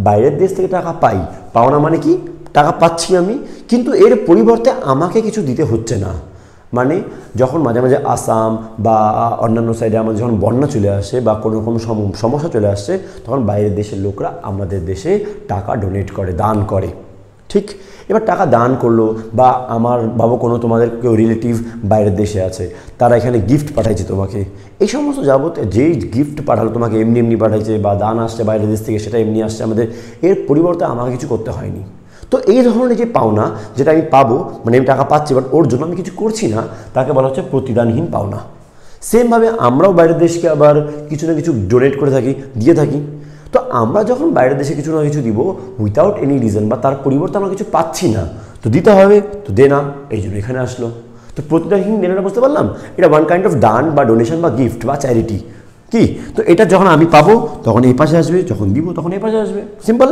বাইরের দেশ থেকে টাকা পাই, পাওনা মানে কি, টাকা পাচ্ছি আমি, কিন্তু এর পরিবর্তে আমাকে কিছু দিতে হচ্ছে না। মানে যখন মাঝে মাঝে আসাম বা অন্যান্য সাইডে আমাদের যখন বন্যা চলে আসে বা কোনো রকম সমস্যা চলে আসছে, তখন বাইরের দেশের লোকরা আমাদের দেশে টাকা ডোনেট করে, দান করে। ঠিক, এবার টাকা দান করলো, বা আমার বাবা কোনো তোমাদের কেউ রিলেটিভ বাইরের দেশে আছে, তারা এখানে গিফট পাঠাইছে তোমাকে, এই সমস্ত যাবতীয় যেই গিফট পাঠালো তোমাকে, এমনি এমনি পাঠাইছে, বা দান আসছে বাইরের দেশ থেকে, সেটা এমনি আসছে আমাদের, এর পরিবর্তে আমাকে কিছু করতে হয়নি। তো এই ধরনের যে পাওনা, যেটা আমি পাবো, মানে আমি টাকা পাচ্ছি বাট ওর জন্য আমি কিছু করছি না, তাকে বলা হচ্ছে প্রতিদানহীন পাওনা। সেমভাবে আমরাও বাইরের দেশকে আবার কিছু না কিছু ডোনেট করে থাকি, দিয়ে থাকি। তো আমরা যখন বাইরের দেশে কিছু না কিছু দিব উইথাউট এনি রিজন, বা তার পরিবর্তে আমরা কিছু পাচ্ছি না, তো দিতে হবে, তো দে না, এই জন্য এখানে আসলো। তো প্রতিদানহীন দেনাটা বুঝতে পারলাম, এটা ওয়ান কাইন্ড অফ দান বা ডোনেশন বা গিফট বা চ্যারিটি। কি, তো এটা যখন আমি পাবো তখন এই পাশে আসবে, যখন দিব তখন এই পাশে আসবে, সিম্পল।